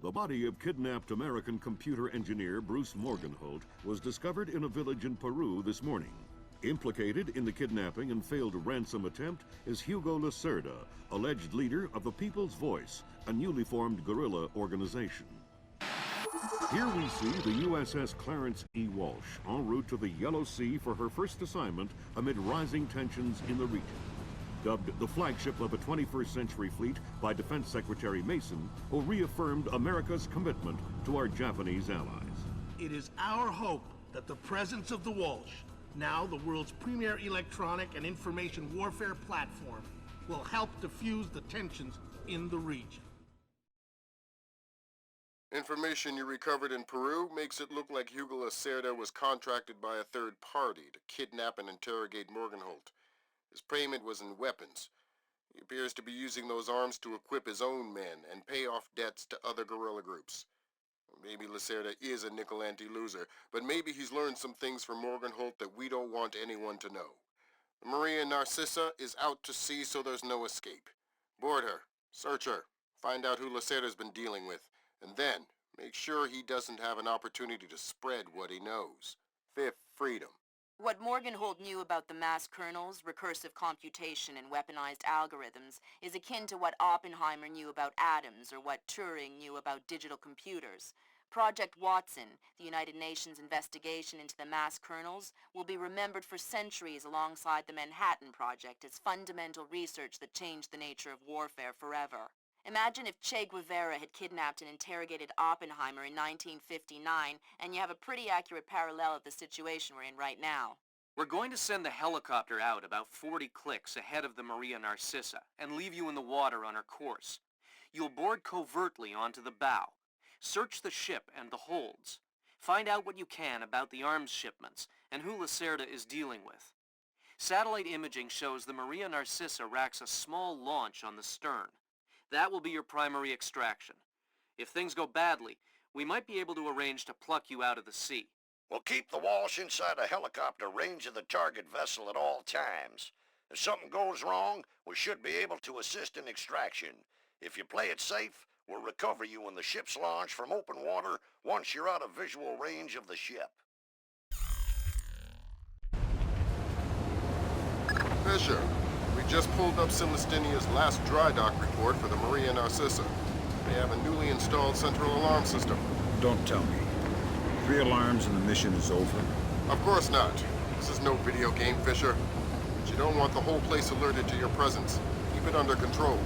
The body of kidnapped American computer engineer Bruce Morgenholt was discovered in a village in Peru this morning. Implicated in the kidnapping and failed ransom attempt is Hugo Lacerda, alleged leader of the People's Voice, a newly formed guerrilla organization. Here we see the USS Clarence E. Walsh en route to the Yellow Sea for her first assignment amid rising tensions in the region. Dubbed the flagship of a 21st century fleet by Defense Secretary Mason, who reaffirmed America's commitment to our Japanese allies. It is our hope that the presence of the Walsh, now the world's premier electronic and information warfare platform, will help diffuse the tensions in the region. Information you recovered in Peru makes it look like Hugo Lacerda was contracted by a third party to kidnap and interrogate Morgenholt. His payment was in weapons. He appears to be using those arms to equip his own men and pay off debts to other guerrilla groups. Maybe Lacerda is a nickel anti-loser, but maybe he's learned some things from Morgenholt that we don't want anyone to know. The Maria Narcissa is out to sea, so there's no escape. Board her, search her, find out who Lacerda's been dealing with, and then make sure he doesn't have an opportunity to spread what he knows. Fifth freedom. What Morgenholt knew about the mass kernels, recursive computation, and weaponized algorithms is akin to what Oppenheimer knew about atoms or what Turing knew about digital computers. Project Watson, the United Nations investigation into the mass kernels, will be remembered for centuries alongside the Manhattan Project as fundamental research that changed the nature of warfare forever. Imagine if Che Guevara had kidnapped and interrogated Oppenheimer in 1959, and you have a pretty accurate parallel of the situation we're in right now. We're going to send the helicopter out about 40 clicks ahead of the Maria Narcissa and leave you in the water on her course. You'll board covertly onto the bow. Search the ship and the holds. Find out what you can about the arms shipments and who Lacerda is dealing with. Satellite imaging shows the Maria Narcissa racks a small launch on the stern. That will be your primary extraction. If things go badly, we might be able to arrange to pluck you out of the sea. We'll keep the Walsh inside a helicopter range of the target vessel at all times. If something goes wrong, we should be able to assist in extraction. If you play it safe, we'll recover you when the ship's launched from open water once you're out of visual range of the ship. Fisher, we just pulled up Celestinia's last dry dock report for the Maria Narcissa. They have a newly installed central alarm system. Don't tell me. 3 alarms and the mission is over? Of course not. This is no video game, Fisher. But you don't want the whole place alerted to your presence. Keep it under control.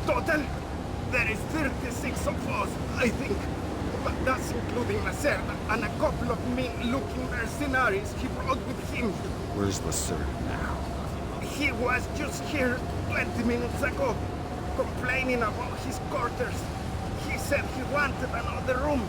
Total? There is 36 of us, I think. But that's including Lacerda and a couple of mean-looking mercenaries he brought with him. Where's Lacerda now? He was just here 20 minutes ago, complaining about his quarters. He said he wanted another room.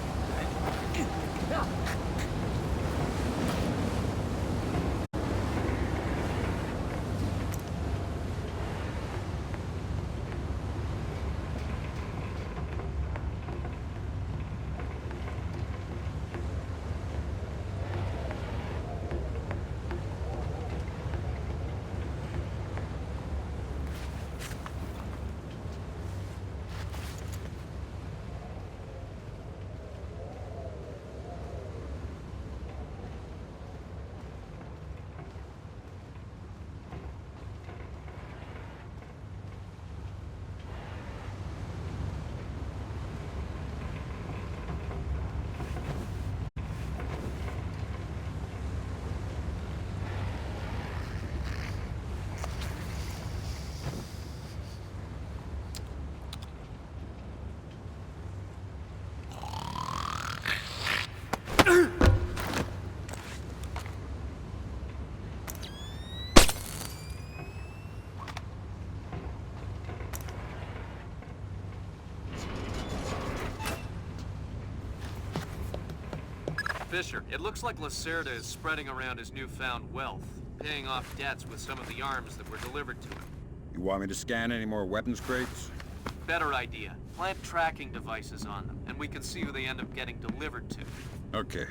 Fisher, it looks like Lacerda is spreading around his newfound wealth, paying off debts with some of the arms that were delivered to him. You want me to scan any more weapons crates? Better idea. Plant tracking devices on them, and we can see who they end up getting delivered to. Okay.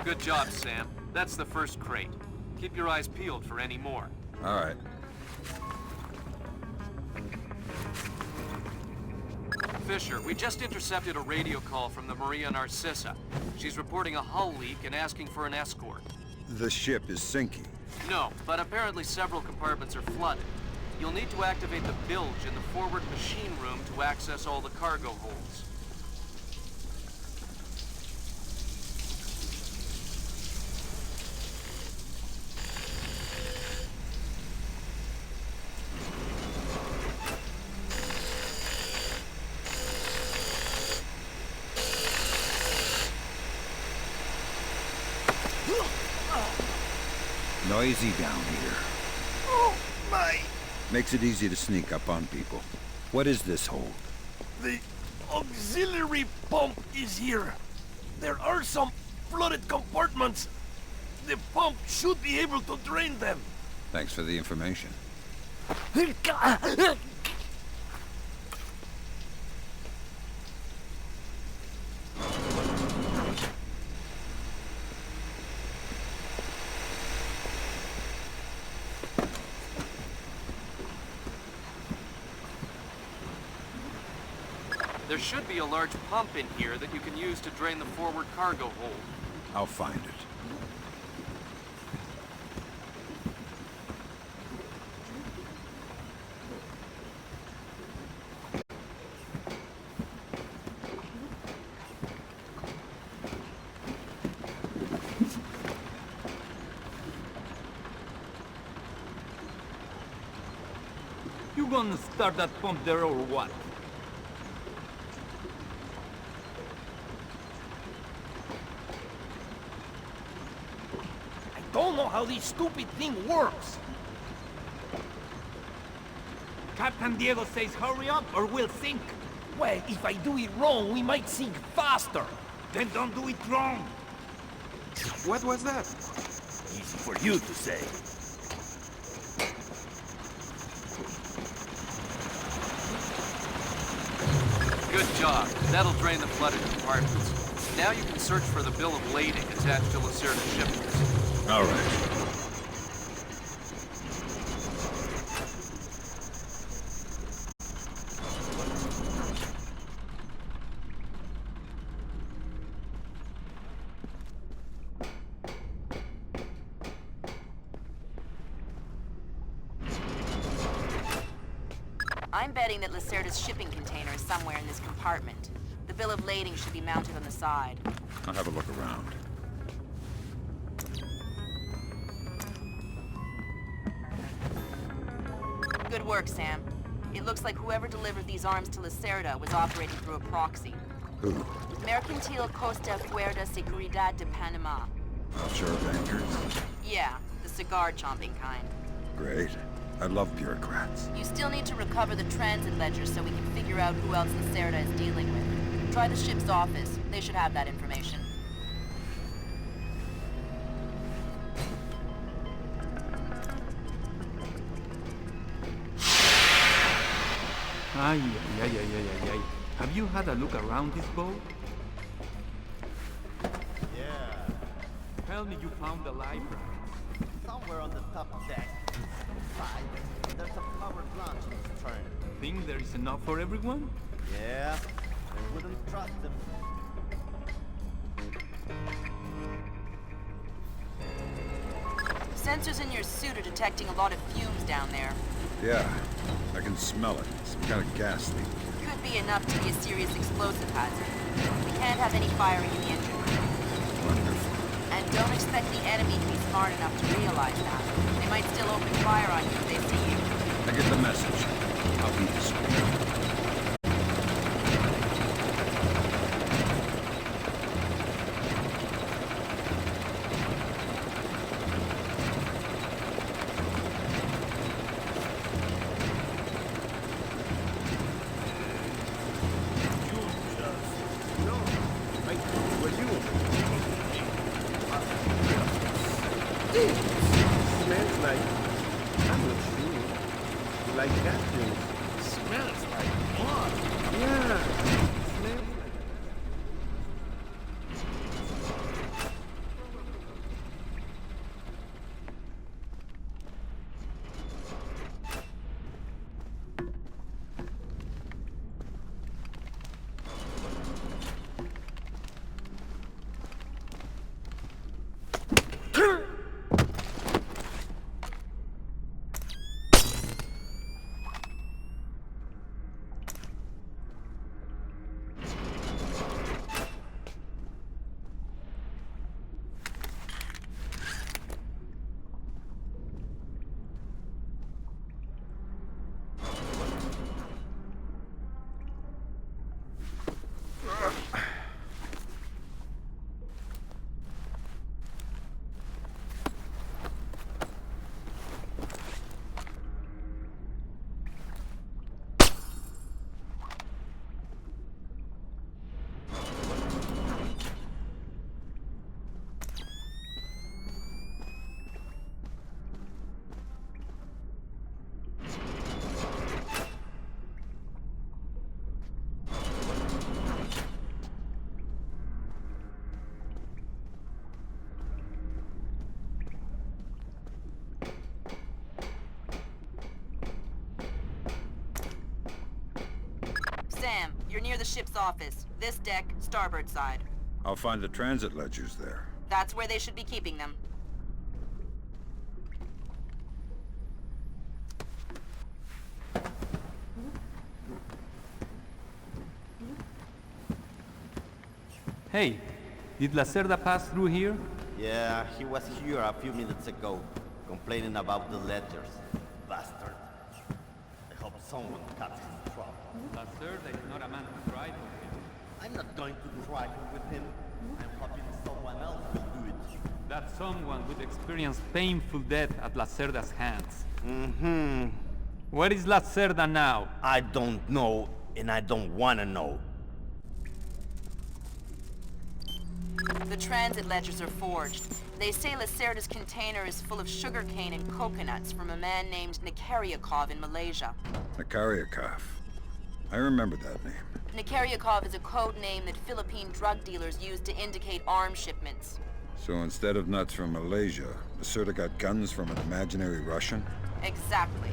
Good job, Sam. That's the first crate. Keep your eyes peeled for any more. All right. Fisher, we just intercepted a radio call from the Maria Narcissa. She's reporting a hull leak and asking for an escort. The ship is sinking. No, but apparently several compartments are flooded. You'll need to activate the bilge in the forward machine room to access all the cargo holds. Noisy down here. Oh, my! Makes it easy to sneak up on people. What is this hold? The auxiliary pump is here. There are some flooded compartments. The pump should be able to drain them. Thanks for the information. There should be a large pump in here that you can use to drain the forward cargo hold. I'll find it. You gonna start that pump there or what? I don't know how this stupid thing works. Captain Diego says hurry up or we'll sink. Well, if I do it wrong, we might sink faster. Then don't do it wrong. What was that? Easy for you to say. Good job. That'll drain the flooded compartments. Now you can search for the bill of lading attached to Lacerda's shipments. All right. I'm betting that Lacerda's shipping container is somewhere in this compartment. The bill of lading should be mounted on the side. I'll have a look around. Good work, Sam. It looks like whoever delivered these arms to Lacerda was operating through a proxy. Who? Mercantil Costa Fuerza Seguridad de Panama. Offshore bankers? Yeah, the cigar-chomping kind. Great. I love bureaucrats. You still need to recover the transit ledger so we can figure out who else Lacerda is dealing with. Try the ship's office. They should have that information. Ay, ay, ay, ay, ay, ay. Have you had a look around this boat? Yeah, Tell me you found the library. somewhere on the top deck. Inside, there's a powered launch in this turn. Think there is enough for everyone? Yeah, I wouldn't trust them. Sensors in your suit are detecting a lot of fumes down there. Yeah, I can smell it. Some kind of gas leak. Could be enough to be a serious explosive hazard. We can't have any firing in the engine room. Wonderful. And don't expect the enemy to be smart enough to realize that. They might still open fire on you if they see you. I get the message. I'll be discreet. Smells like... I'm not sure. Like gasoline. Smells like blood. Yeah. Smells like... Sam, you're near the ship's office. This deck, starboard side. I'll find the transit ledgers there. That's where they should be keeping them. Hey, did Lacerda pass through here? Yeah, he was here a few minutes ago, complaining about the ledgers. Bastard. I hope someone cuts his throat. Lacerda is not a man to try for him. I'm not going to try with him. I'm hoping someone else will do it. That someone would experience painful death at Lacerda's hands. Mm-hmm. Where is Lacerda now? I don't know, and I don't want to know. The transit ledgers are forged. They say Lacerda's container is full of sugarcane and coconuts from a man named Nikaryakov in Malaysia. Nikaryakov. I remember that name. Nikaryakov is a code name that Philippine drug dealers use to indicate arms shipments. So instead of nuts from Malaysia, Lacerda got guns from an imaginary Russian? Exactly.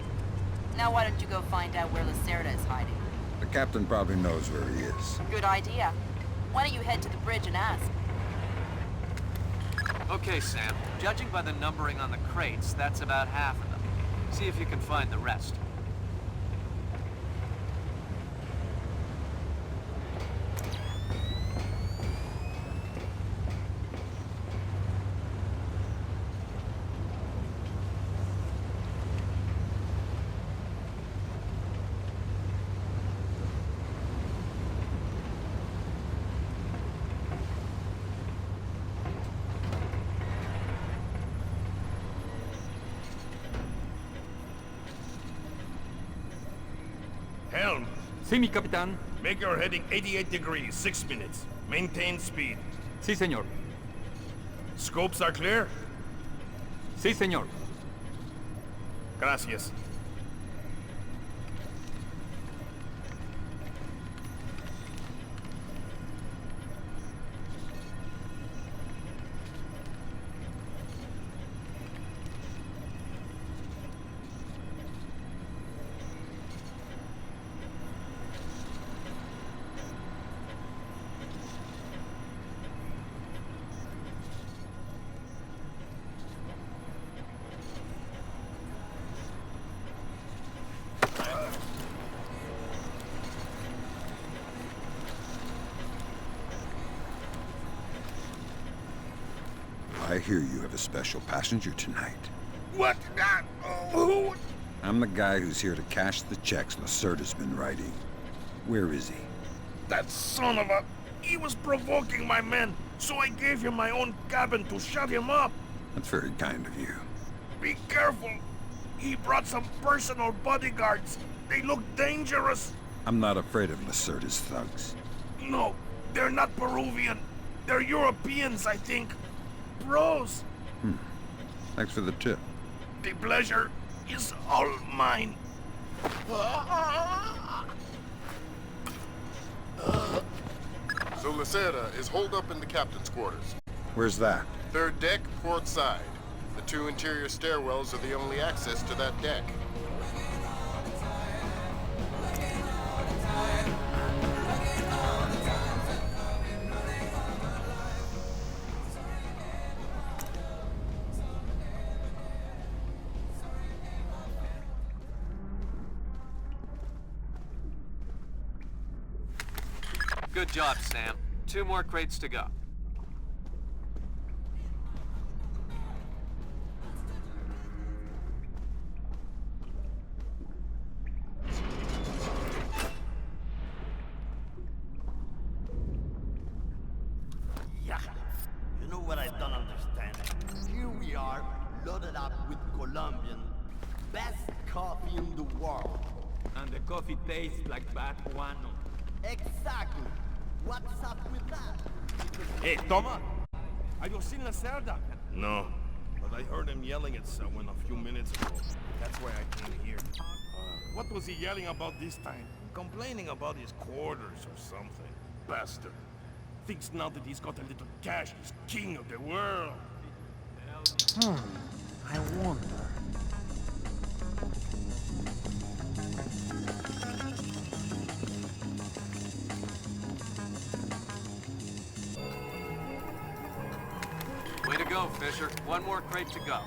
Now why don't you go find out where Lacerda is hiding? The captain probably knows where he is. Good idea. Why don't you head to the bridge and ask? Okay, Sam. Judging by the numbering on the crates, that's about half of them. See if you can find the rest. Helm, Sí, mi capitán. make your heading 88 degrees, 6 minutes. Maintain speed. Sí, señor. Scopes are clear? Sí, señor. Gracias. I hear you have a special passenger tonight. What? Who? I'm the guy who's here to cash the checks Lacerda's been writing. Where is he? That son of a... He was provoking my men, so I gave him my own cabin to shut him up. That's very kind of you. Be careful. He brought some personal bodyguards. They look dangerous. I'm not afraid of Lacerda's thugs. No, they're not Peruvian. They're Europeans, I think. Bros. Thanks for the tip. The pleasure is all mine. So Lacerda is holed up in the captain's quarters. Where's that? Third deck, port side. The two interior stairwells are the only access to that deck. Good job, Sam. 2 more crates to go. Yeah. You know what I don't understand? Here we are, loaded up with Colombian, best coffee in the world. And the coffee tastes like bad guano. Exactly. What's up with that? Hey, Toma! Have you seen Lacerda? No, but I heard him yelling at someone a few minutes ago. That's why I came here. What was he yelling about this time? Complaining about his quarters or something. Bastard. Thinks now that he's got a little cash, he's king of the world. I wonder. Way to go, Fisher. 1 more crate to go.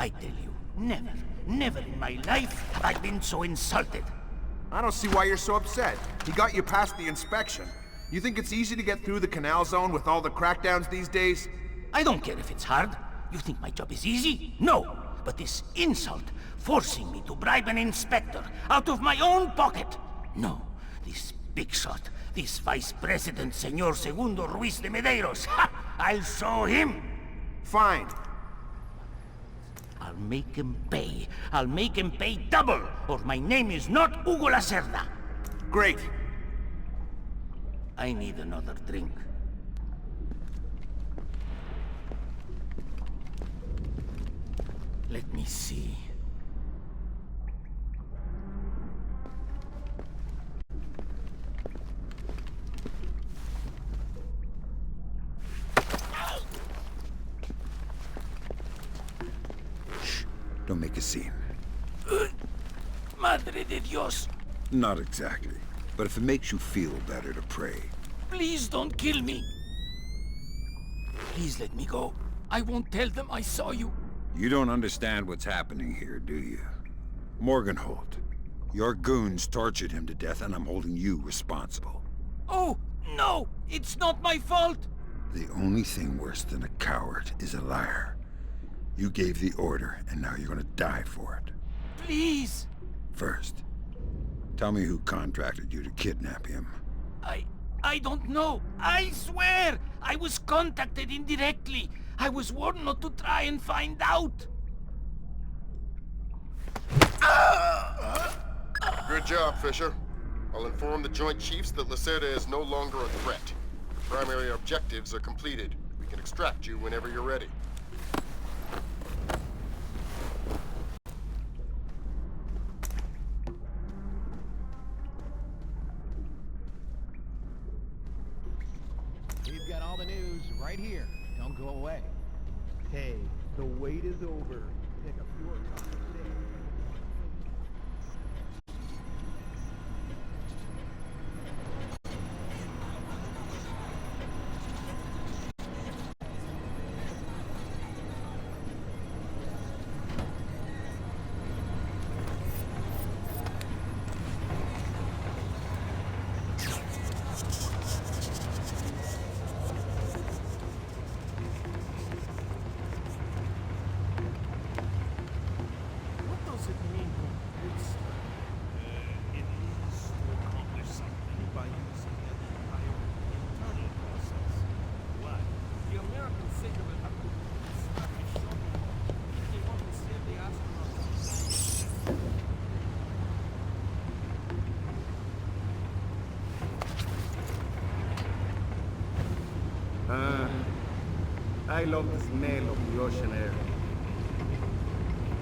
I tell you, never in my life have I been so insulted. I don't see why you're so upset. He got you past the inspection. You think it's easy to get through the canal zone with all the crackdowns these days? I don't care if it's hard. You think my job is easy? No. But this insult, forcing me to bribe an inspector out of my own pocket. No, this big shot, this Vice President, Senor Segundo Ruiz de Medeiros. Ha! I'll show him. Fine. I'll make him pay. I'll make him pay double, or my name is not Hugo Lacerda. Great. I need another drink. Let me see. Shh. Don't make a scene. Madre de Dios. Not exactly. But if it makes you feel better to pray. Please don't kill me. Please let me go. I won't tell them I saw you. You don't understand what's happening here, do you? Morgenholt. Your goons tortured him to death, and I'm holding you responsible. Oh, no! It's not my fault! The only thing worse than a coward is a liar. You gave the order, and now you're gonna die for it. Please! First, tell me who contracted you to kidnap him. I don't know. I swear! I was contacted indirectly. I was warned not to try and find out. Good job, Fisher. I'll inform the Joint Chiefs that Lacerda is no longer a threat. Primary objectives are completed. We can extract you whenever you're ready. We've got all the news right here. Don't go away. Hey, the wait is over. Pick up your copy today. I love the smell of the ocean air.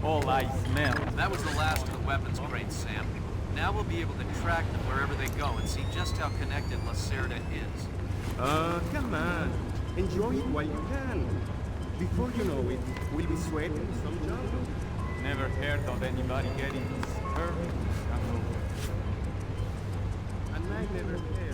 All I smell. That was the last of the weapons crates, Sam. Now we'll be able to track them wherever they go and see just how connected Lacerda is. Come on. Enjoy it while you can. Before you know it, we'll be sweating some jungle. Never heard of anybody getting this hurt. And I never had.